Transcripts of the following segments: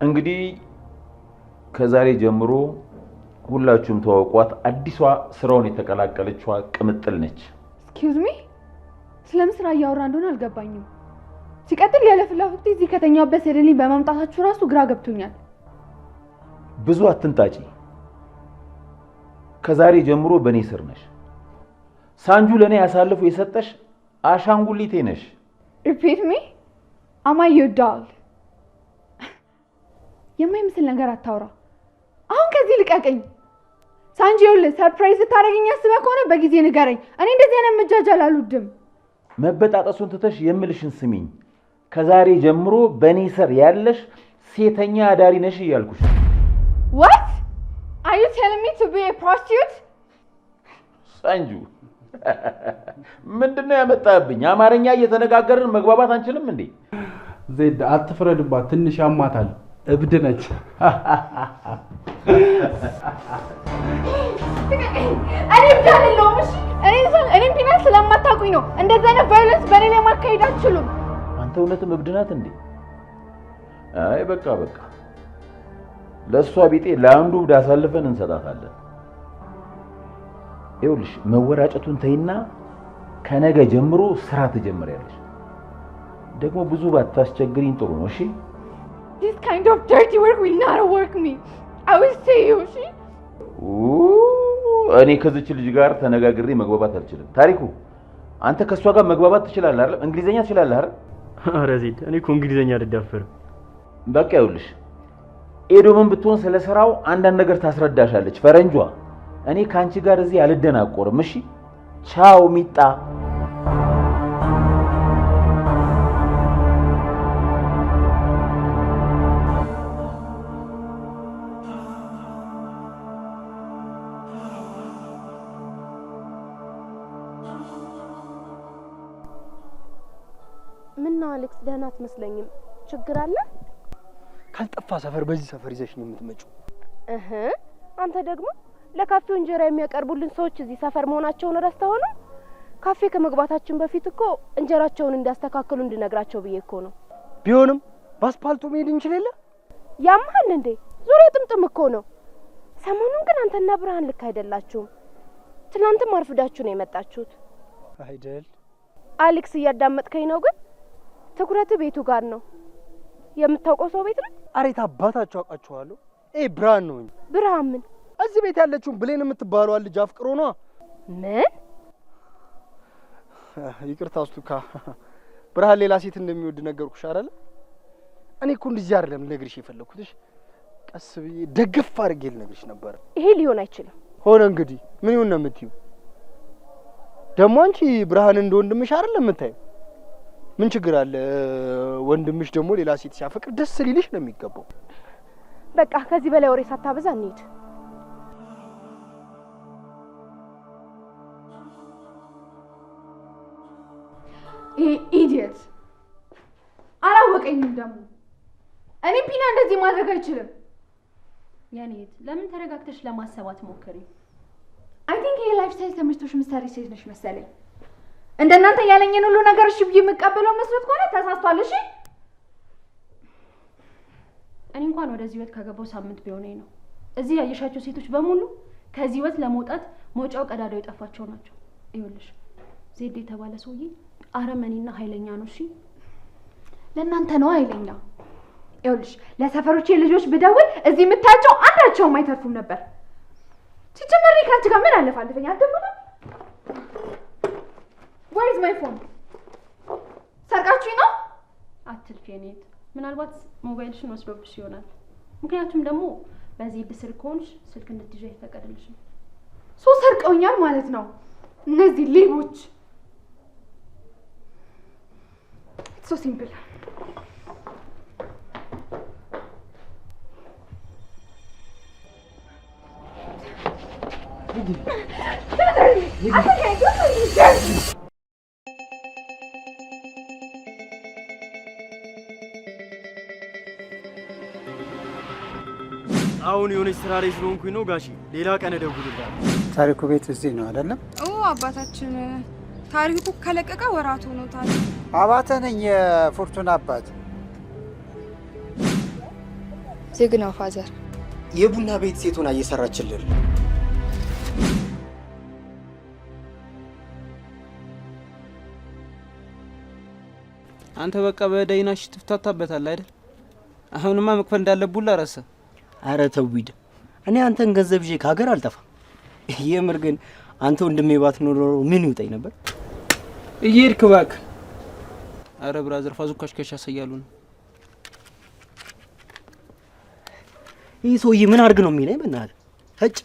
እንግዲህ ከዛሬ ጀምሮ ሁላችሁም ተዋውቋት አዲሷ ስራውን የተቀላቀለችዋ ቅምጥል ነች። ኤክስኪውዝ ሚ ስለምን ስራ እያወራ እንደሆነ አልገባኝም። ሲቀጥል ያለ ፍላጎት እዚህ ከተኛበት ሄደልኝ በመምጣታችሁ ራሱ ግራ ገብቶኛል። ብዙ አትንጣጪ። ከዛሬ ጀምሮ በኔ ስር ነሽ። ሳንጁ ለኔ ያሳልፉ የሰጠሽ አሻንጉሊቴ ነሽ። Repeat me? Am I your doll? የማይመስል ነገር አታውራ። አሁን ከዚህ ልቀቀኝ። ሳንጂ ይኸውልህ ሰርፕራይዝ ታደርገኝ አስበህ ከሆነ በጊዜ ንገረኝ። እኔ እንደዚህ አይነት መጃጃል አልወድም። መበጣጠሱን ትተሽ የምልሽን ስሚኝ። ከዛሬ ጀምሮ በኔ ስር ያለሽ ሴተኛ አዳሪ ነሽ እያልኩሽ። What? Are you telling me to be a prostitute? ሳንጁ ምንድነው ያመጣብኝ? አማርኛ እየተነጋገርን መግባባት አንችልም እንዴ? ዜድ አትፍረድባት፣ ትንሽ ያማታል። እብድ ነች። እኔ ብቻለሁም። እሺ እኔ ቢናስ ስለማታውቁኝ ነው እንደዚህ አይነት ቫዮለንስ በኔ ላይ ማካሄድ አትችሉም። አንተ እውነትም እብድ ናት እንዴ? አይ በቃ ለሷ ቢጤ ለአንዱ እብድ አሳልፈን እንሰጣታለን። ይኸውልሽ መወራጨቱን ተይና ከነገ ጀምሮ ስራ ትጀምሪያለሽ። ደግሞ ብዙ ባታስቸግሪኝ ጥሩ ነው። እሺ This kind of dirty work will not work me. I will see you, እሺ? እኔ ከዚች ልጅ ጋር ተነጋግሬ መግባባት አልችልም። ታሪኩ አንተ ከሷ ጋር መግባባት ትችላለህ አይደል? እንግሊዘኛ ትችላለህ አይደል? ኧረ ዜድ እኔ እኮ እንግሊዘኛ አልዳፈርም። በቃ ይኸውልሽ ኤዶምን ብትሆን ስለሰራው አንዳንድ ነገር ታስረዳሻለች ፈረንጇ። እኔ ካንቺ ጋር እዚህ አልደናቆርም። እሺ ቻው ሚጣ። ምነው አሌክስ ደህና አትመስለኝም? ችግር አለ? ካልጠፋ ሰፈር በዚህ ሰፈር ይዘሽ ነው የምትመጪው? አንተ ደግሞ ለካፌው እንጀራ የሚያቀርቡልን ሰዎች እዚህ ሰፈር መሆናቸውን ረስተው ነው? ካፌ ከመግባታችን በፊት እኮ እንጀራቸውን እንዲያስተካክሉ እንድነግራቸው ብዬ እኮ ነው። ቢሆንም በአስፓልቱ መሄድ እንችል የለ? ያማል እንዴ? ዙሪያ ጥምጥም እኮ ነው። ሰሞኑን ግን አንተና ብርሃን ልክ አይደላችሁም። ትናንትም አርፍዳችሁ ነው የመጣችሁት አይደል? አሌክስ እያዳመጥከኝ ነው? ግን ትኩረት ቤቱ ጋር ነው። የምታውቀው ሰው ቤት ነው? አሬት አባታችሁ አውቃችኋለሁ። ብርሃን ነው እንጂ። ብርሃን ምን? እዚህ ቤት ያለችውን ብሌን የምትባለው ልጅ አፍቅሮ ነው። ምን? ይቅርታ አስቱካ፣ ብርሃን ሌላ ሴት እንደሚወድ ነገርኩሽ አይደል? እኔ እኮ እንደዚህ አይደለም ልነግርሽ የፈለኩትሽ። ቀስ ብዬ ደግፍ አድርጌ ልነግርሽ ነበር። ይሄ ሊሆን አይችልም። ሆነ እንግዲህ ምን ይሁን ነው የምትይው? ደግሞ አንቺ ብርሃን እንደ ወንድምሽ አይደለም የምታየው። ምን ችግር አለ? ወንድምሽ ደግሞ ሌላ ሴት ሲያፈቅር ደስ ሊልሽ ነው የሚገባው። በቃ ከዚህ በላይ ወሬ ሳታበዛ እንሂድ። ኢዲየት አላወቀኝም ደግሞ። እኔ ፒና እንደዚህ ማድረግ አይችልም። ያኔት ለምን ተረጋግተሽ ለማሰብ አትሞክሪ? አይ ቲንክ የላይፍ ስታይል ተመችቶሽ ምሳሌ ሴት ነሽ መሰለኝ። እንደናንተ ያለኝን ሁሉ ነገር እሺ ብዬ የምቀበለው መስሎት ከሆነ ተሳስቷል። እሺ እኔ እንኳን ወደዚህ ህይወት ከገባው ሳምንት ቢሆነኝ ነው። እዚህ ያየሻቸው ሴቶች በሙሉ ከዚህ ህይወት ለመውጣት መውጫው ቀዳዳው የጠፋቸው ናቸው። ይኸውልሽ ዜድ የተባለ ሰውዬ አረመኔና ኃይለኛ ነው። እሺ ለእናንተ ነው ኃይለኛ። ይኸውልሽ ለሰፈሮቼ ልጆች ብደውል እዚህ የምታያቸው አንዳቸውም አይተርፉም ነበር። ሲጀመር ካንቺ ጋር ምን አለፋለፈኝ? አትደውልም? Where is my phone? ሰርቃችሁኝ ነው? አትልፊ የኔት። ምናልባት ሞባይልሽን ወስዶብሽ ይሆናል። ምክንያቱም ደግሞ በዚህ ስልክ ከሆንሽ ስልክ እንድትይዥ አይፈቀድልሽም። ሰርቀውኛል ማለት ነው እነዚህ ሌቦች። It's so simple. አሁን የሆነች ስራ ላይ ስለሆንኩኝ ነው ጋሺ። ሌላ ቀን እደውልልሃለሁ። ታሪኩ ቤት እዚህ ነው አይደለም? አባታችን ታሪኩ ከለቀቀ ወራቱ ነው። ታሪኩ አባተ ነኝ፣ የፎርቱና አባት። ዝግ ነው ፋዘር። የቡና ቤት ሴት ሆና እየሰራችልህ። አንተ በቃ በዳይናሽ ትፍታታበታለህ አይደል? አሁንማ መክፈል እንዳለብህ ረሳ። አረ ተውሂድ፣ እኔ አንተን ገንዘብ ይዤ ከሀገር አልጠፋም። የምር ግን አንተ ወንድሜ ባትኖር ምን ይውጣኝ ነበር? እየሄድክ እባክህ። አረ ብራዘር ፋዙካሽ ከሻ ሰያሉ ነው። ይህ ሰውዬ ምን አድርግ ነው የሚለኝ? በእናትህ ህጭ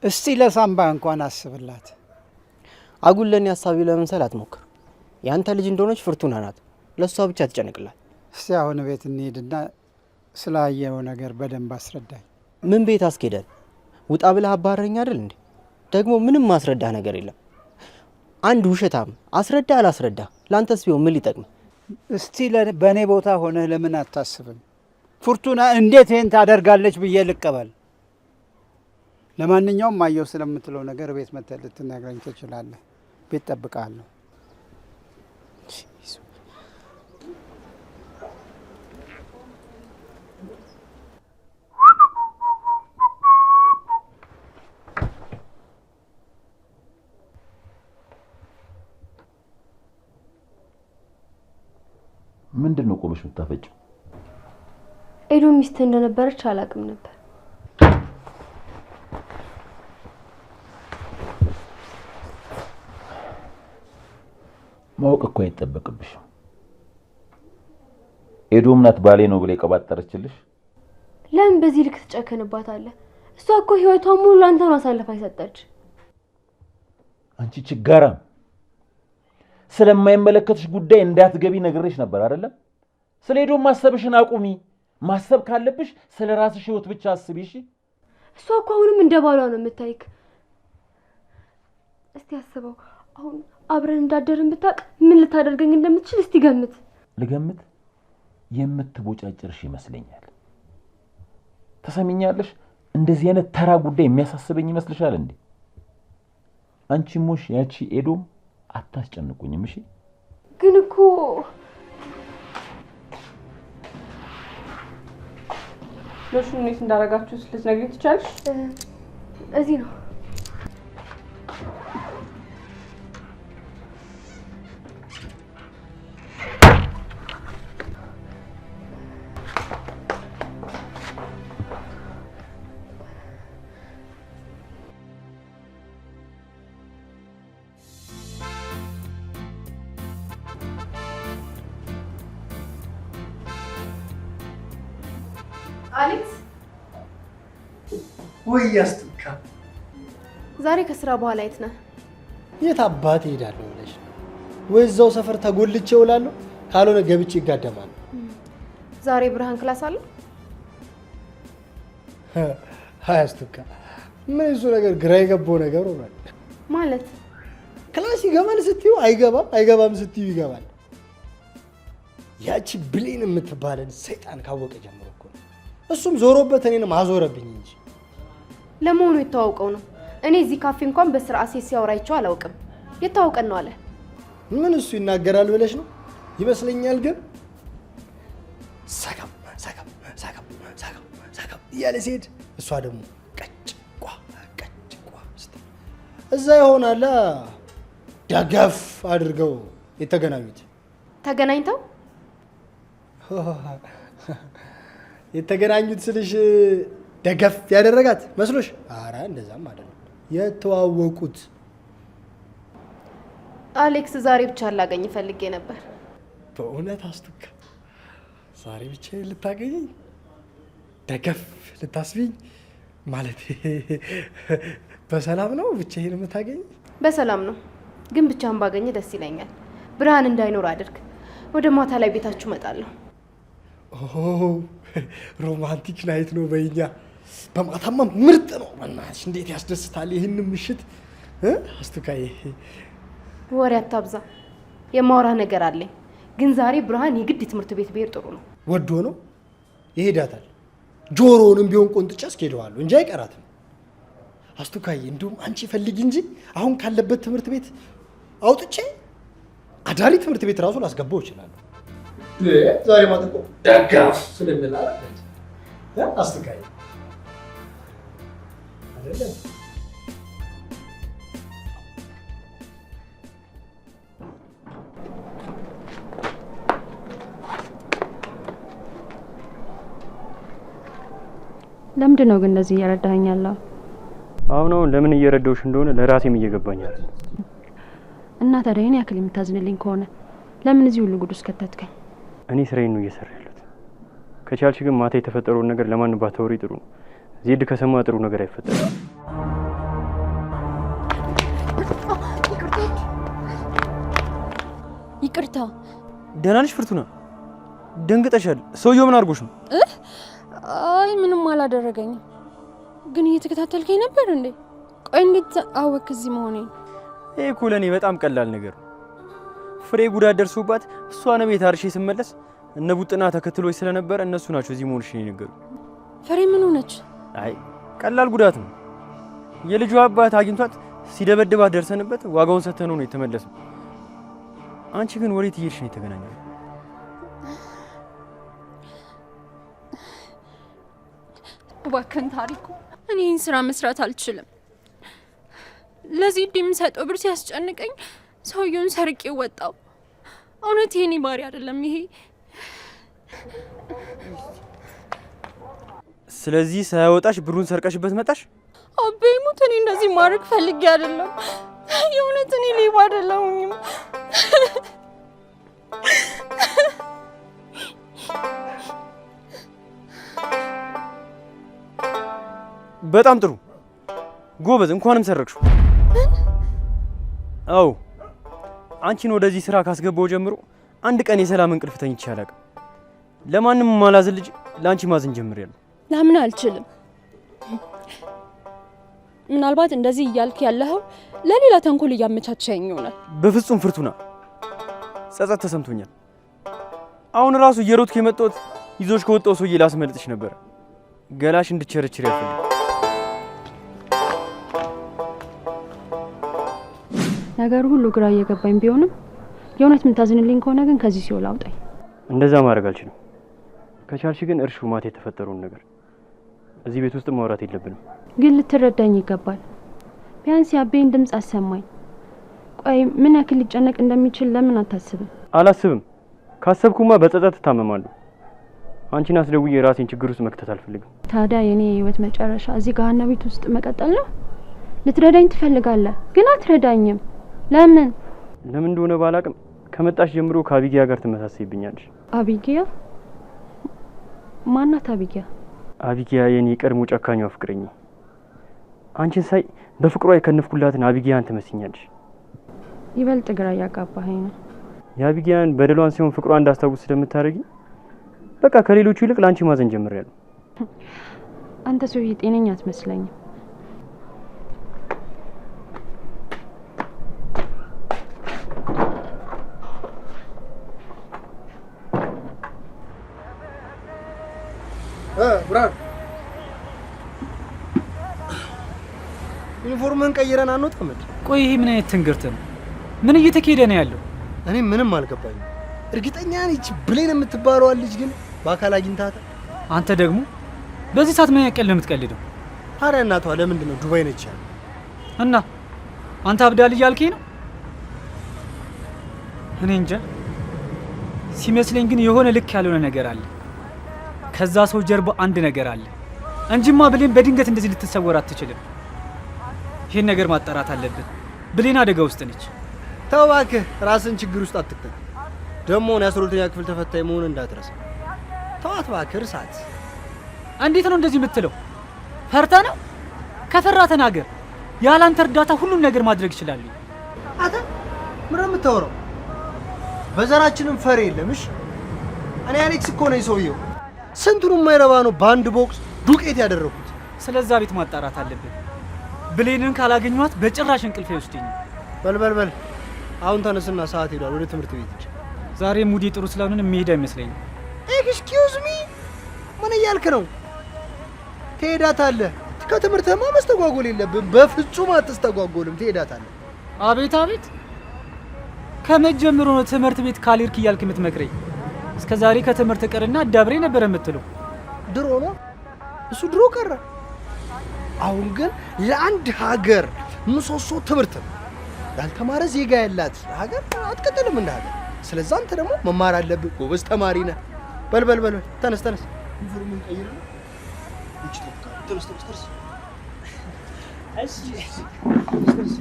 እስቲ ለሳምባ እንኳን አስብላት። አጉል ለኔ ሀሳቢ ለመምሰል አትሞክር። ያንተ ልጅ እንደሆነች ፍርቱና ናት። ለሷ ብቻ ትጨነቅላት። እስቲ አሁን ቤት እንሄድና ስላየው ነገር በደንብ አስረዳኝ። ምን ቤት አስኬዳል? ውጣ ብለህ አባረኝ አይደል እንዴ? ደግሞ ምንም ማስረዳ ነገር የለም። አንድ ውሸታም አስረዳ አላስረዳ ላንተስ ቢሆን ምን ሊጠቅም? እስቲ በእኔ ቦታ ሆነህ ለምን አታስብም? ፍርቱና እንዴት ይህን ታደርጋለች ብዬ ልቀበል? ለማንኛውም ማየው ስለምትለው ነገር ቤት መተህ ልትነግረኝ ትችላለህ። ቤት ጠብቃለሁ። ምንድን ነው ቆመሽ የምታፈጭው? ኤዱ ሚስት እንደነበረች አላውቅም ነበር። ማወቅ እኮ አይጠበቅብሽም። ኤዶም ናት ባሌ ነው ብላ የቀባጠረችልሽ። ለምን በዚህ ልክ ትጨከንባታለህ? እሷ እኮ ህይወቷን ሙሉ አንተ ነው አሳልፋ የሰጠች። አንቺ ችጋራም፣ ስለማይመለከትሽ ጉዳይ እንዳትገቢ ነግሬሽ ነበር አይደለም? ስለ ኤዶም ማሰብሽን አቁሚ። ማሰብ ካለብሽ ስለ ራስሽ ህይወት ብቻ አስቢ። እሺ? እሷ እኮ አሁንም እንደ ባሏ ነው የምታይክ። እስቲ አስበው፣ አሁን አብረን እንዳደርን ብታውቅ ምን ልታደርገኝ እንደምትችል እስቲ ገምት። ልገምት? የምትቦጫጭርሽ ይመስለኛል። ተሰሚኛለሽ? እንደዚህ አይነት ተራ ጉዳይ የሚያሳስበኝ ይመስልሻል እንዴ? አንቺ ሞሽ ያቺ ኤዶም አታስጨንቁኝም። እሺ? ግን እኮ ሎሽን እንዴት እንዳደረጋችሁ ልትነግሪኝ ትችያለሽ? እዚህ ነው። አሌክስ ወይ ያስጥካ። ዛሬ ከስራ በኋላ የት ነህ? የት አባት እሄዳለሁ ብለሽ? ወይ እዛው ሰፈር ተጎልቼ እውላለሁ፣ ካልሆነ ገብቼ ይጋደማል። ዛሬ ብርሃን ክላስ አለ? አያስጥካ። ምን እሱ ነገር ግራ የገባው ነገር ሆኗል። ማለት ክላስ ይገባል ስትዩ አይገባም፣ አይገባም ስትዩ ይገባል። ያቺ ብሌን የምትባለን ሰይጣን ካወቀ ጀምሮ እኮ እሱም ዞሮበት እኔንም አዞረብኝ እንጂ። ለመሆኑ የተዋውቀው ነው? እኔ እዚህ ካፌ እንኳን በስርዓት ሲያወራይቸው አላውቅም። የተዋውቀን ነው አለ። ምን እሱ ይናገራል ብለሽ ነው ይመስለኛል። ግን ሰከም ሰከም ሰከም ሰከም ሰከም እያለ ሲሄድ እሷ ደግሞ ቀጭ ቋ ስትል እዛ ይሆናላ ደገፍ አድርገው የተገናኙት። ተገናኝተው የተገናኙት ስልሽ ደገፍ ያደረጋት መስሎሽ? አረ እንደዛም አይደለም። የተዋወቁት። አሌክስ ዛሬ ብቻ ላገኝ ፈልጌ ነበር። በእውነት አስቱካ ዛሬ ብቻ ልታገኘኝ ደገፍ ልታስቢኝ ማለት በሰላም ነው? ብቻዬን የምታገኝ? በሰላም ነው፣ ግን ብቻን ባገኝ ደስ ይለኛል። ብርሃን እንዳይኖር አድርግ። ወደ ማታ ላይ ቤታችሁ እመጣለሁ። ሮማንቲክ ናይት ነው በእኛ። በማታማ ምርጥ ነው። በእናትሽ እንዴት ያስደስታል ይህን ምሽት። አስቱካዬ ወሬ አታብዛ። የማውራህ ነገር አለኝ። ግን ዛሬ ብርሃን የግድ ትምህርት ቤት ብሄድ ጥሩ ነው። ወዶ ነው ይሄዳታል። ጆሮውንም ቢሆን ቆንጥጬ አስኬደዋለሁ እንጂ አይቀራትም። አስቱካዬ እንደውም አንቺ ፈልጊ እንጂ አሁን ካለበት ትምህርት ቤት አውጥቼ አዳሪ ትምህርት ቤት ራሱ ላስገባው ይችላል። ዛሬ ማታ እኮ ደጋፍ ስለሚል አስቱካዬ አይደለም። ለምንድን ነው ግን እንደዚህ እየረዳኸኝ ያለው? አሁን ለምን እየረዳሁሽ እንደሆነ ለራሴም እየገባኛል። እና ታዲያ እኔ ያክል የምታዝንልኝ ከሆነ ለምን እዚህ ሁሉ ጉድ ውስጥ ከተትከኝ? እኔ ስራዬን ነው እየሰራ ያለሁት። ከቻልሽ ግን ማታ የተፈጠረውን ነገር ለማን ባታወሪ ጥሩ ነው። ዜድ ከሰማ ጥሩ ነገር አይፈጠርም። ይቅርታ። ደህና ነሽ ፍርቱና? ደንግጠሻል። ሰውየው ምን አድርጎሽ ነው? አይ ምንም አላደረገኝም። ግን እየተከታተልከኝ ነበር እንዴ? ቆይ እንዴት አወክ እዚህ መሆኔን? ይሄ እኮ ለእኔ በጣም ቀላል ነገር ነው። ፍሬ ጉዳት ደርሶባት እሷን ቤት አርሼ ስመለስ እነ ቡጥና ተከትሎች ስለነበረ እነሱ ናቸው እዚህ መሆንሽን የነገሩ። ፍሬ ምን ሆነች? አይ ቀላል ጉዳት ነው። የልጇ አባት አግኝቷት ሲደበድባት ደርሰንበት ዋጋውን ሰተነው ነው የተመለሰው። አንቺ ግን ወዴት እየሄድሽ ነው የተገናኘው? እባክህን ታሪኩ፣ እኔ ይህን ስራ መስራት አልችልም። ለዚህ የምሰጠው ብር ሲያስጨንቀኝ ሰውየውን ሰርቄ ወጣው። እውነት የኔ ባሪ አይደለም ይሄ። ስለዚህ ሳያወጣሽ ብሩን ሰርቀሽበት መጣሽ? አቤ ሙት፣ እኔ እንደዚህ ማድረግ ፈልጌ አይደለም። የእውነት እኔ ሌባ አይደለሁኝም። በጣም ጥሩ ጎበዝ፣ እንኳንም ሰረቅሽው። አዎ አንቺን ወደዚህ ስራ ካስገባው ጀምሮ አንድ ቀን የሰላም እንቅልፍ ተኝቼ አላውቅም። ለማንም ማላዝን ልጅ ለአንቺ ማዝን ጀምሬያለሁ። ላምን አልችልም። ምናልባት እንደዚህ እያልክ ያለኸው ለሌላ ተንኮል እያመቻቸኝ ይሆናል። በፍጹም ፍርቱና፣ ጸጸት ተሰምቶኛል። አሁን ራሱ እየሮጥኩ የመጣሁት ይዞሽ ከወጣው ሰውዬ ላስመልጥሽ ነበር። ገላሽ እንድትቸረችር ያፈልግ። ነገሩ ሁሉ ግራ እየገባኝ ቢሆንም የእውነት የምታዝንልኝ ከሆነ ግን ከዚህ ሲኦል አውጣኝ። እንደዛ ማድረግ አልችልም። ከቻልሽ ግን እርሹ ማታ የተፈጠረውን ነገር እዚህ ቤት ውስጥ ማውራት የለብንም። ግን ልትረዳኝ ይገባል። ቢያንስ የአቤን ድምፅ አሰማኝ። ቆይ ምን ያክል ሊጨነቅ እንደሚችል ለምን አታስብም? አላስብም። ካሰብኩማ በጸጸት እታመማለሁ። አንቺን አስደውዬ የራሴን ችግር ውስጥ መክተት አልፈልግም። ታዲያ የኔ የህይወት መጨረሻ እዚህ ገሃነም ቤት ውስጥ መቀጠል ነው? ልትረዳኝ ትፈልጋለህ፣ ግን አትረዳኝም። ለምን እንደሆነ ባላቅም ከመጣሽ ጀምሮ ከአቢጊያ ጋር ትመሳሰይብኛለሽ። አቢጊያ? ማናት አቢጊያ? አቢጊያ የኔ ቀድሞ ጨካኛዋ ፍቅረኛ። አንቺን ሳይ በፍቅሯ የከነፍኩላትን አቢጊያን ትመስኛለሽ። ይበልጥ ግራ እያጋባኸኝ ነው። የአቢጊያን በደሏን ሲሆን ፍቅሯን እንዳስታውስ ስለምታደርጊ በቃ ከሌሎቹ ይልቅ ለአንቺ ማዘን ጀምሬያለሁ። አንተ ሰውዬ ጤነኛ አትመስለኝም። ብራን ዩኒፎርምን ቀይረን አንወጣም እንዴ? ቆይ ይሄ ምን አይነት ትንግርት ነው? ምን እየተካሄደ ነው ያለው? እኔ ምንም አልገባኝም። እርግጠኛ ነኝ እቺ ብሌን የምትባለዋ ልጅ ግን በአካል አግኝታታ። አንተ ደግሞ በዚህ ሰዓት ምን ያቀል ነው የምትቀልደው? ታዲያ እናቷ ለምንድን ነው ዱባይ ነች ያለው? እና አንተ አብዳል እያልከኝ ነው? እኔ እንጃ። ሲመስለኝ ግን የሆነ ልክ ያልሆነ ነገር አለ። ከዛ ሰው ጀርባ አንድ ነገር አለ እንጂማ ብሌን በድንገት እንደዚህ ልትሰወር አትችልም። ይሄን ነገር ማጣራት አለብን። ብሌን አደጋ ውስጥ ነች። ተው እባክህ፣ ራስን ችግር ውስጥ አትክተት። ደግሞ ነው የ12ኛ ክፍል ተፈታኝ መሆን እንዳትረሳ። ተዋት እባክህ፣ እርሳት። እንዴት ነው እንደዚህ የምትለው? ፈርታ ነው? ከፈራ ተናገር። ያላንተ እርዳታ ሁሉም ነገር ማድረግ ይችላል። አንተ ምን የምታወራው? በዘራችንም ፈሪ የለም። እሺ እኔ አሌክስ እኮ ነኝ ሰውየው። ስንቱን የማይረባ ነው በአንድ ቦክስ ዱቄት ያደረኩት። ስለዛ ቤት ማጣራት አለብን። ብሌንን ካላገኘኋት በጭራሽ እንቅልፍ አይወስደኝም። በል አሁን ተነስና ሰዓት ሄዷል። ወደ ትምህርት ቤት እንጂ ዛሬ ሙዲ ጥሩ ስላልሆነ መሄድ አይመስለኝም። ኤክስኪውዝ ሚ ምን እያልክ ነው? ትሄዳታለህ፣ ከትምህርትማ መስተጓጎል የለብን። በፍጹም አትስተጓጎልም፣ ትሄዳታለህ። አቤት አቤት! ከመጀመሩ ነው ትምህርት ቤት ካልሄድክ እያልክ የምትመክረኝ? እስከ ዛሬ ከትምህርት ቀርና አዳብሬ ነበር የምትለው። ድሮ ነው እሱ፣ ድሮ ቀረ። አሁን ግን ለአንድ ሀገር ምሰሶ ትምህርት ነው። ያልተማረ ዜጋ ያላት ሀገር አትቀጥልም እንደ ሀገር። ስለዚህ አንተ ደግሞ መማር አለብህ። ጎበዝ ተማሪ ነህ። በል በል በል፣ ተነስ ተነስ። ዩኒፎርሙን ቀይር ነው። እቺ ተፍካ ተነስ ተነስ ተነስ። እሺ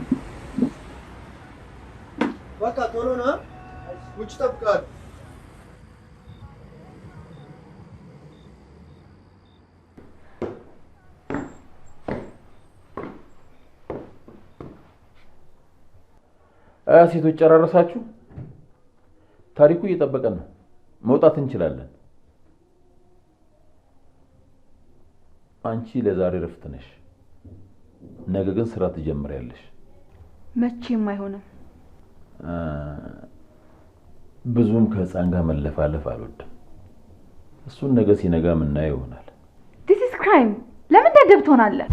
በቃ ቶሎ ና። ውጭ ጠብቃለሁ። ሴቶች ጨራረሳችሁ? ታሪኩ እየጠበቀን ነው። መውጣት እንችላለን። አንቺ ለዛሬ ረፍት ነሽ። ነገ ግን ስራ ትጀምሪያለሽ። መቼም አይሆንም። ብዙም ከህፃን ጋር መለፋለፍ አልወድም። እሱን ነገ ሲነጋ ምናየው ይሆናል። This is crime። ለምን ደደብ ትሆናለህ?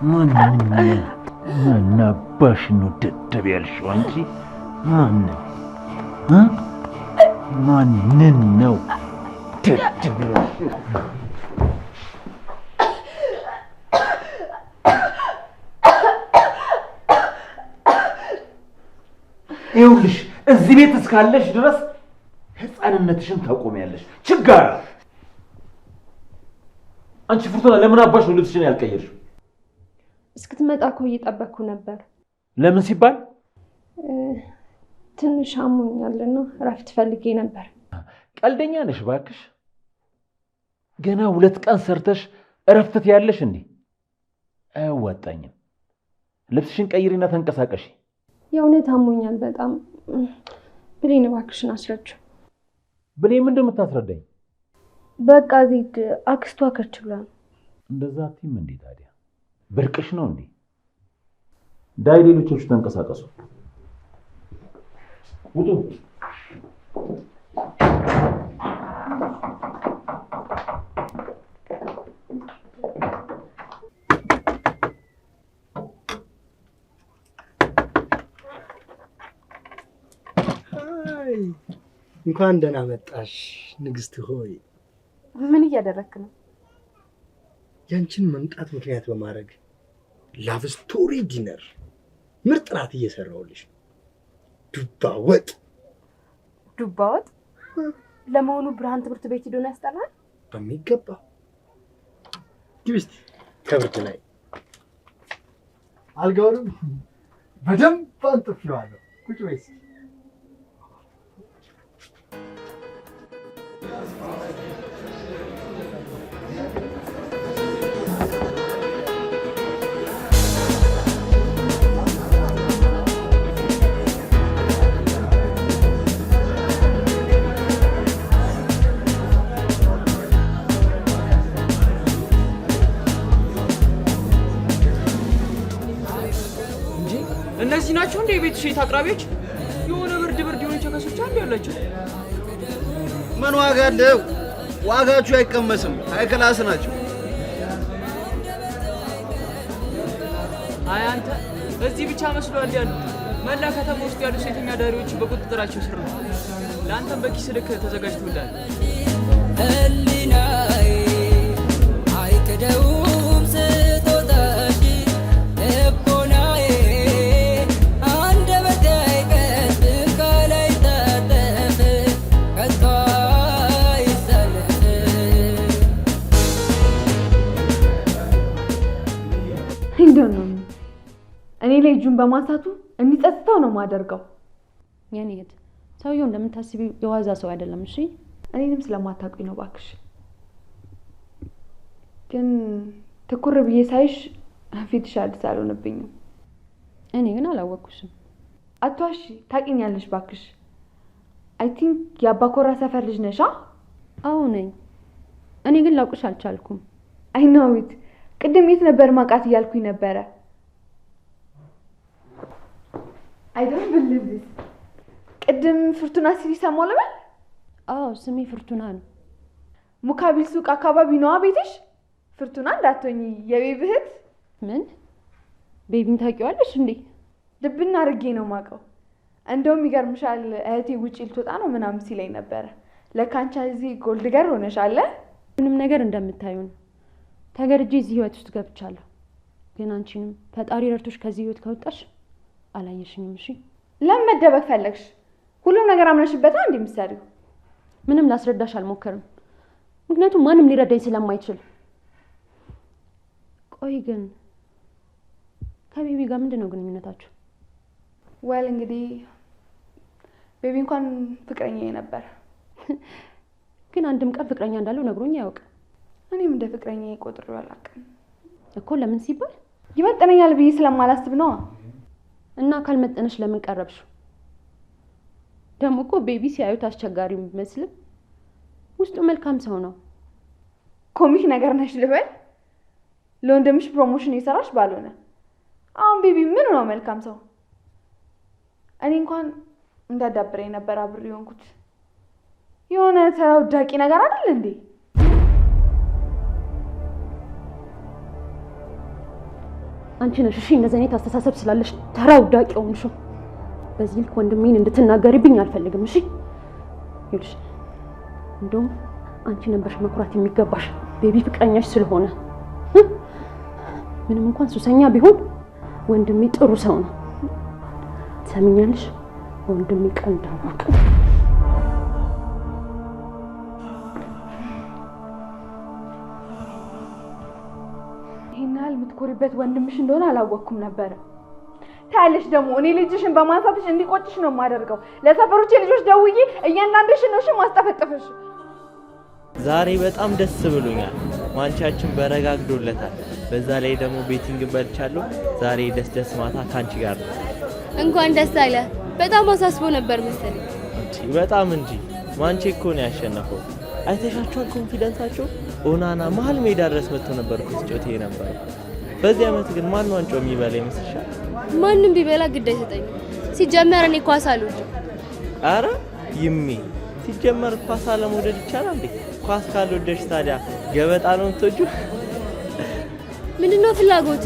ማን አባሽ ነው ደደብ ያልሽው አንቺ? ማንን ነው ደደብ ያልሽው? ይኸውልሽ እዚህ ቤት እስካለሽ ድረስ ህፃንነትሽን ታቆሚያለሽ። ችጋር አንቺ ፍርቱና፣ ለምን አባሽ ነው ልብስሽን ያልቀየርሽው? እስክትመጣ እኮ እየጠበቅኩ ነበር። ለምን ሲባል? ትንሽ አሞኛልና እረፍት ፈልጌ ነበር። ቀልደኛ ነሽ እባክሽ። ገና 2 ቀን ሰርተሽ እረፍት ያለሽ እንዴ? አያዋጣኝም። ልብስሽን ቀይሪና ተንቀሳቀሺ። የእውነት አሞኛል በጣም። ብሌን እባክሽን አስረጅው። ብሌን ምንድን ነው የምታስረዳኝ? በቃ ዜድ አክስቷ ከች ብሏል። እንደዛ አትይም እንዴ ታዲያ? ብርቅሽ ነው እንዴ? ዳይ ሌሎቹ ተንቀሳቀሱ። ውጡ። እንኳን ደህና መጣሽ ንግስት ሆይ። ምን እያደረክ ነው? ያንቺን መምጣት ምክንያት በማድረግ ላቭ ስቶሪ ዲነር ምርጥ ራት እየሰራሁልሽ። ዱባ ወጥ። ዱባ ወጥ? ለመሆኑ ብርሃን ትምህርት ቤት ሄዶ ነው ያስጠላል? በሚገባ ግብስት ከብርድ ላይ አልጋውንም በደንብ አንጥፌዋለሁ። ቁጭ በይ። እነዚህ ናቸው እንደ የቤት ሴት አቅራቢዎች? የሆነ ብርድ የሆነ ቸከሶች አሉ ያላቸው። ምን ዋጋ አለው? ዋጋችሁ አይቀመስም። ሃይክላስ ናቸው። አይ አንተ እዚህ ብቻ መስሏል ያሉ መላ ከተማ ውስጥ ያሉ ሴተኛ ዳሪዎች በቁጥጥራቸው ስር ነው። ለአንተም በኪስ ልክ ተዘጋጅቶልሃል። ህሊናዬ አይክደውም ስጦታሽ ልቦናዬ አንደበቴ አይቀጥል ካላይ ታጠፍ ከቶ አይሰለፍ። እንደው እኔ ላይ እጁን በማንሳቱ እንዲጸጽተው ነው ማደርገው። የኔ እህት ሰውየው እንደምታስቢው የዋዛ ሰው አይደለም። እሺ እኔንም ስለማታውቁኝ ነው ባክሽ። ግን ትኩር ብዬ ሳይሽ ፊትሽ አዲስ አልሆነብኝም። እኔ ግን አላወቅኩሽም። አትዋሺ፣ ታውቂኛለሽ ባክሽ። አይ ቲንክ የአባኮራ ሰፈር ልጅ ነሻ? አዎ ነኝ። እኔ ግን ላውቅሽ አልቻልኩም። አይ ነው ቅድም የት ነበር ማቃት እያልኩኝ ነበረ። አይደል ብልብስ ቅድም ፍርቱና ሲል ሰማሁ ልበል? አዎ ስሜ ፍርቱና ነው። ሙካቢል ሱቅ አካባቢ ነዋ ቤትሽ? ፍርቱና እንዳትሆኚ የቤቢ እህት። ምን ቤቢን ታውቂዋለሽ እንዴ? ልብና አድርጌ ነው የማውቀው። እንደውም ይገርምሻል እህቴ ውጪ ልትወጣ ነው ምናምን ሲለኝ ነበረ። ለካ አንቺ እዚህ ጎልድገር ሆነሻል። ምንም ነገር እንደምታዩ ነው። ተገርጄ እዚህ ህይወት ውስጥ ገብቻለሁ። ግን አንቺንም ፈጣሪ ረድቶሽ ከዚህ ህይወት ከወጣሽ አላየሽኝም። እሺ ለምን መደበቅ ፈለግሽ? ሁሉም ነገር አምነሽበታ እንዴ የምትሰሪው? ምንም ላስረዳሽ አልሞከርም፣ ምክንያቱም ማንም ሊረዳኝ ስለማይችል። ቆይ ግን ከቤቢ ጋር ምንድን ነው ግንኙነታችሁ? ወል እንግዲህ ቤቢ እንኳን ፍቅረኛዬ ነበር። ግን አንድም ቀን ፍቅረኛ እንዳለው ነግሮኝ አያውቅም። እኔም እንደ ፍቅረኛዬ ቆጥሬው አላውቅም እኮ። ለምን ሲባል ይመጥነኛል ብዬ ስለማላስብ ነው። እና ካልመጠነሽ ለምን ቀረብሽ? ደግሞ እኮ ቤቢ ሲያዩት አስቸጋሪ ቢመስልም ውስጡ መልካም ሰው ነው። ኮሚክ ነገር ነሽ ልበል? ለወንድምሽ ፕሮሞሽን የሰራሽ ባልሆነ አሁን ቤቢ ምን ነው መልካም ሰው? እኔ እንኳን እንዳዳብረኝ ነበር አብሬ ሆንኩት። የሆነ ተራ ውዳቂ ነገር አይደል እንዴ? አንቺ ነሽ እሺ እንደዚህ አይነት አስተሳሰብ ስላለሽ ተራ ውዳቂ ሆንሽው። በዚህ ልክ ወንድሜን እንድትናገሪብኝ አልፈልግም። እሺ ይልሽ እንደውም አንቺ ነበርሽ መኩራት የሚገባሽ ቤቢ ፍቅረኛሽ ስለሆነ። ምንም እንኳን ሱሰኛ ቢሆን ወንድሜ ጥሩ ሰው ነው። ሰሚኛለሽ? ወንድሜ ቀልድ አያውቅም። ይሄን ያህል የምትኮሪበት ወንድምሽ እንደሆነ አላወቅኩም ነበረ። ታያለሽ ደግሞ እኔ ልጅሽን በማንሳትሽ እንዲቆጭሽ ነው የማደርገው። ለሰፈሮቼ ልጆች ደውዬ እያንዳንድሽን ነው ማስጠፈጥፍሽ። ዛሬ በጣም ደስ ብሎኛል። ማንቻችን በረጋግዶለታል። በዛ ላይ ደግሞ ቤቲንግ በልቻለሁ። ዛሬ ደስ ማታ ካንቺ ጋር ነው። እንኳን ደስ አለ። በጣም አሳስቦ ነበር መሰለኝ። በጣም እንጂ ማንቼ እኮ ነው ያሸነፈው። አይተሻቸዋል ኮንፊደንሳቸው። ኦናና መሀል ሜዳ ድረስ መጥቶ ነበር እኮ ሲጮት ነበር። በዚህ ዓመት ግን ማን ዋንጫው የሚበላ ይመስልሻል? ማንም ቢበላ ግድ አይሰጠኝም። ሲጀመር እኔ ኳስ አልወድም። አረ ይሚ ሲጀመር ኳስ አለመውደድ ይቻላል እንዴ? ኳስ ካልወደድሽ ታዲያ ገበጣ ነው የምትወጂው? ምንድነው ፍላጎት?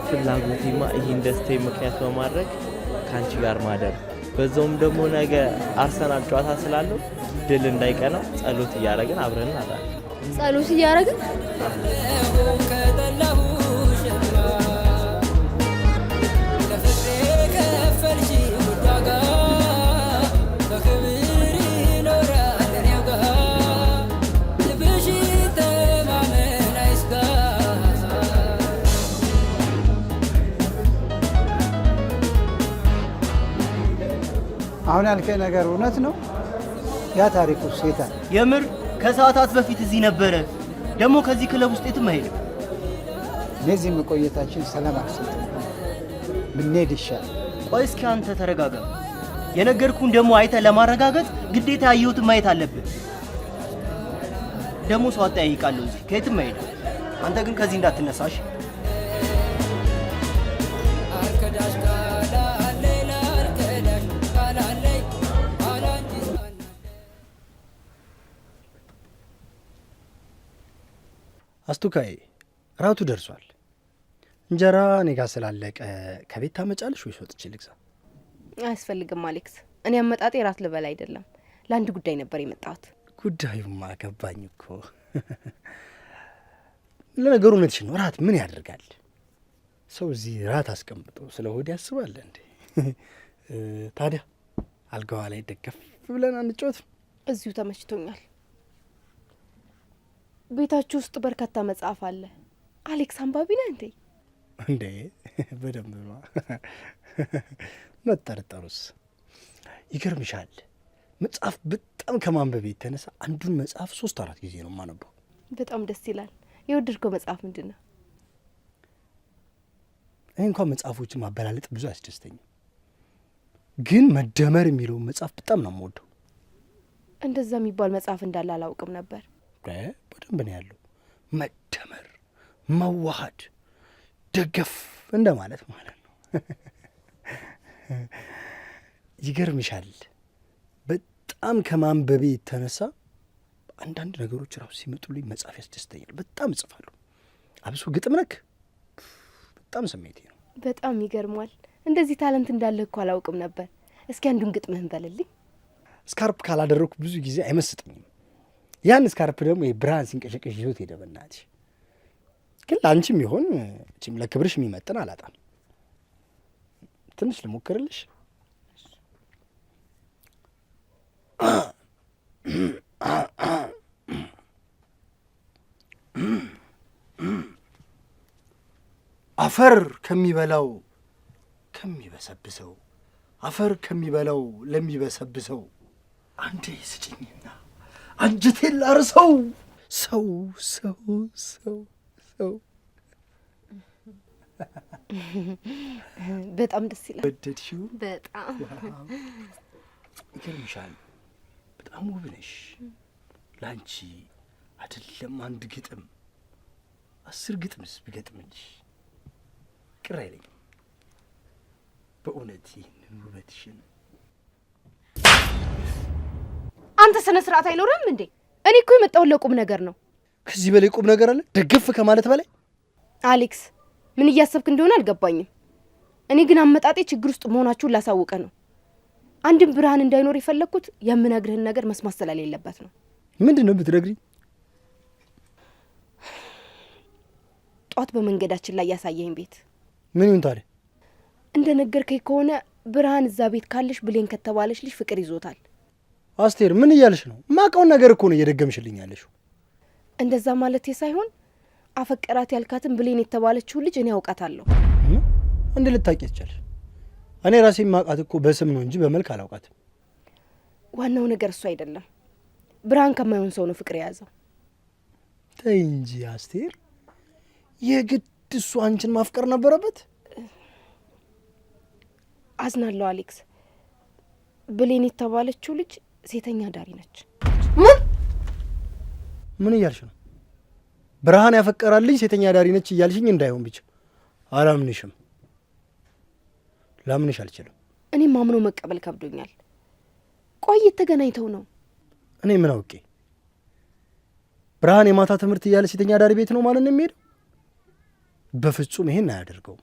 ፍላጎቴማ ይህን ደስታዬ ምክንያት በማድረግ ከአንቺ ጋር ማደር፣ በዛውም ደግሞ ነገ አርሰናል ጨዋታ ስላለው ድል እንዳይቀናው ጸሎት እያደረግን አብረን እናዳለን። ጸሎት እያደረግን አሁን ያልከኝ ነገር እውነት ነው? ያ ታሪኩ ሴታ የምር ከሰዓታት በፊት እዚህ ነበረ። ደግሞ ከዚህ ክለብ ውስጥ የትም አይሄድም። እነዚህ መቆየታችን ሰላም አልሰጠም። ብንሄድ ይሻል። ቆይ እስኪ አንተ ተረጋጋ። የነገርኩህን ደግሞ አይተህ ለማረጋገጥ ግዴታ ያየሁትን ማየት አለብን። ደግሞ ሰው አጠያይቃለሁ እዚህ ከየትም አይሄድም። አንተ ግን ከዚህ እንዳትነሳሽ። አስቱካዬ ራቱ ደርሷል። እንጀራ እኔ ጋር ስላለቀ ከቤት ታመጫለሽ ወይስ ወጥቼ ልግዛ? አያስፈልግም አሌክስ። እኔ አመጣጤ ራት ልበላ አይደለም፣ ለአንድ ጉዳይ ነበር የመጣሁት። ጉዳዩማ ገባኝ እኮ። ለነገሩ እውነትሽን ነው። ራት ምን ያደርጋል? ሰው እዚህ ራት አስቀምጦ ስለ ሆድ ያስባል እንዴ? ታዲያ አልጋዋ ላይ ደገፍ ብለን አንጫወት? እዚሁ ተመችቶኛል። ቤታችሁ ውስጥ በርካታ መጽሐፍ አለ። አሌክስ አንባቢ ነህ እንዴ? እንዴ በደንብ ነው። መጠርጠሩስ? ይገርምሻል፣ መጽሐፍ በጣም ከማንበብ የተነሳ አንዱን መጽሐፍ 3-4 ጊዜ ነው የማነበው። በጣም ደስ ይላል። የወደድከው መጽሐፍ ምንድን ነው? እኔ እንኳን መጽሐፎችን ማበላለጥ ብዙ አያስደስተኝም፣ ግን መደመር የሚለውን መጽሐፍ በጣም ነው የምወደው። እንደዛ የሚባል መጽሐፍ እንዳለ አላውቅም ነበር። በደንብ ነው ያለው። መደመር፣ መዋሃድ፣ ደገፍ እንደማለት ማለት ነው። ይገርምሻል በጣም ከማንበቤ የተነሳ አንዳንድ ነገሮች ራሱ ሲመጡልኝ መጻፍ ያስደስተኛል። በጣም እጽፋለሁ። አብሶ ግጥም ነክ በጣም ስሜቴ ነው። በጣም ይገርማል። እንደዚህ ታለንት እንዳለ እኮ አላውቅም ነበር። እስኪ አንዱን ግጥምህን በልልኝ። ስካርፕ ካላደረኩ ብዙ ጊዜ አይመስጠኝም። ያን ስካርፕ ደግሞ የብርሃን ሲንቀሸቀሽ ይዞት ሄደ። በእናትሽ ግን ለአንቺም ይሆን እቺም ለክብርሽ የሚመጥን አላጣም። ትንሽ ልሞክርልሽ። አፈር ከሚበላው ከሚበሰብሰው አፈር ከሚበላው ለሚበሰብሰው አንዴ ስጭኝና አንጀቴን ላርሰው። ሰው ሰው ሰው ሰው በጣም ደስ ይላል። ወደድሽው? በጣም ይገርምሻል። በጣም ውብ ነሽ። ላንቺ አይደለም አንድ ግጥም 10 ግጥምስ ብገጥምልሽ ቅር አይለኝም። በእውነት ይህንን ውበትሽን። አንተ ስነ ስርዓት አይኖርም እንዴ? እኔ እኮ የመጣው ለቁም ነገር ነው። ከዚህ በላይ ቁም ነገር አለ? ደገፍ ከማለት በላይ? አሌክስ ምን እያሰብክ እንደሆነ አልገባኝም። እኔ ግን አመጣጤ ችግር ውስጥ መሆናችሁን ላሳውቀ ነው። አንድም ብርሃን እንዳይኖር የፈለግኩት የምነግርህን ነገር መስማት ስለሌለበት ነው። ምንድን ነው የምትነግሪኝ? ጧት በመንገዳችን ላይ ያሳየኝ ቤት ምን ይሁን ታዲያ? እንደነገርከኝ ከሆነ ብርሃን እዛ ቤት ካለሽ ብሌን ከተባለች ልጅ ፍቅር ይዞታል። አስቴር ምን እያልሽ ነው? ማውቀውን ነገር እኮ ነው እየደገምሽልኝ ያለሽው። እንደዛ ማለቴ ሳይሆን አፈቀራት ያልካትን ብሌን የተባለችው ልጅ እኔ አውቃታለሁ። እንዴ ልታውቂ ያቻለሽ? እኔ ራሴ ማውቃት እኮ በስም ነው እንጂ በመልክ አላውቃትም። ዋናው ነገር እሱ አይደለም። ብርሃን ከማይሆን ሰው ነው ፍቅር የያዘው። ተይ እንጂ አስቴር፣ የግድ እሱ አንቺን ማፍቀር ነበረበት? አዝናለሁ አሌክስ። ብሌን የተባለችው ልጅ ሴተኛ ዳሪ ነች። ምን እያልሽ ነው? ብርሃን ያፈቀራል ልጅ ሴተኛ ዳሪ ነች እያልሽኝ እንዳይሆን ብቻ። አላምንሽም። ላምንሽ አልችልም። እኔም አምኖ መቀበል ከብዶኛል። ቆይ ተገናኝተው ነው? እኔ ምን አውቄ? ብርሃን የማታ ትምህርት እያለ ሴተኛ ዳሪ ቤት ነው ማለት ነው የሚሄደው? በፍጹም ይሄን አያደርገውም።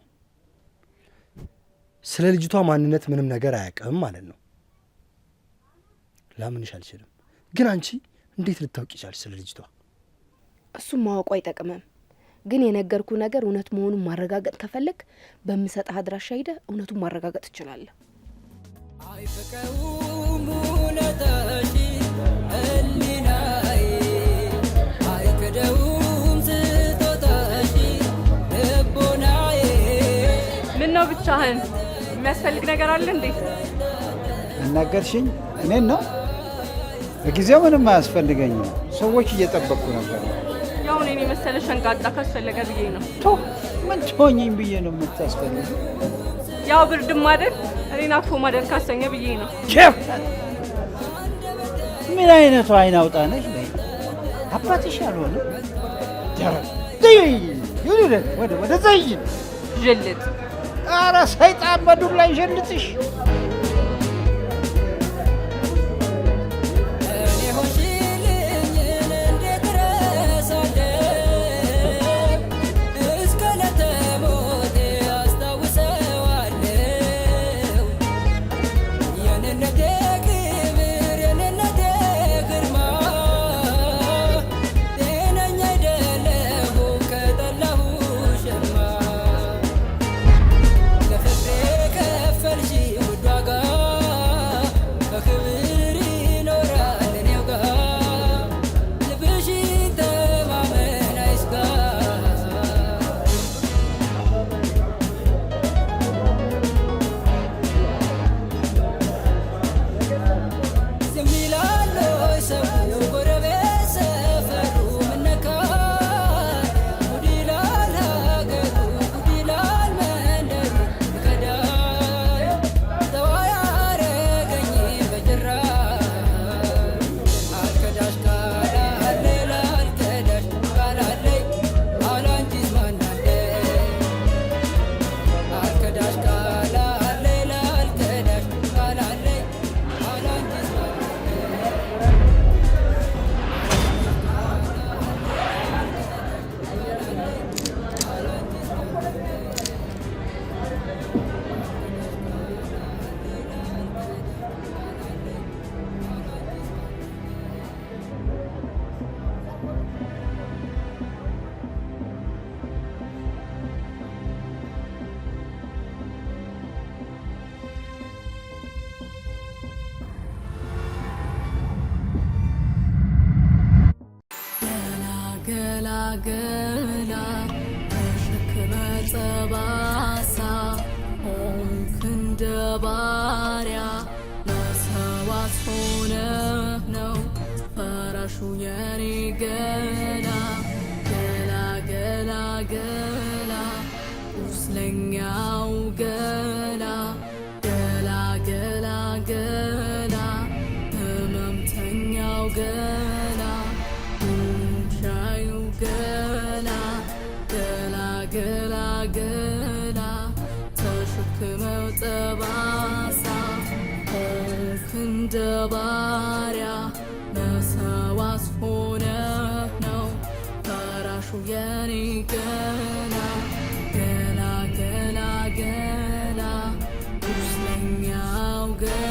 ስለ ልጅቷ ማንነት ምንም ነገር አያውቅም ማለት ነው። ላምንሽ አልችልም። ግን አንቺ እንዴት ልታውቂ ቻልሽ ስለ ልጅቷ? እሱም ማወቁ አይጠቅምም። ግን የነገርኩ ነገር እውነት መሆኑን ማረጋገጥ ከፈለግ በምሰጥህ አድራሻ ሄደህ እውነቱን ማረጋገጥ ትችላለህ። አይፈቀውም ውለታሽ ህሊናዬ አይክደውም ስጦታሽ ልቦናዬ። ምነው ብቻህን? የሚያስፈልግ ነገር አለ እንዴ? እናገርሽኝ? እኔን ነው? በጊዜው ምንም አያስፈልገኝም። ሰዎች እየጠበቅኩ ነበር። ያው እኔን የመሰለ ሸንቃጣ ካስፈለገ ብዬ ነው። ምን ትሆኚኝ ብዬ ነው የምታስፈልግ? ያው ብርድም አይደል እኔን አቅፎ ማደር ካሰኘ ብዬ ነው። ምን አይነቱ አይን አውጣ ነሽ? አባትሽ ያልሆነ ወደ ዘይን ዥልጥ። ኧረ ሰይጣን በዱላ ይሸልጥሽ። ለፍቅሬ ከፈልሽ ውድ ዋጋ ገላ ተሸክመ ጠባሳ ሆንክ እንደ ባሪያ ለሰዋት ሆነ ነው ፈራሹ የኔ ገላ ገላ ገላ ገላ ቁስለኛው ገላ ገላ ገላ ገላ ህመምተኛው ገላ ሻዩ ገላ ገላ ገላ ገላ ተሸክመው ጠባሳ ሆንክ እንደ ባሪያ መሰዋት ሆነ ነው ፈራሹ የኔ ገላ ገላ ገላ ገላ ቁስለኛው ገላ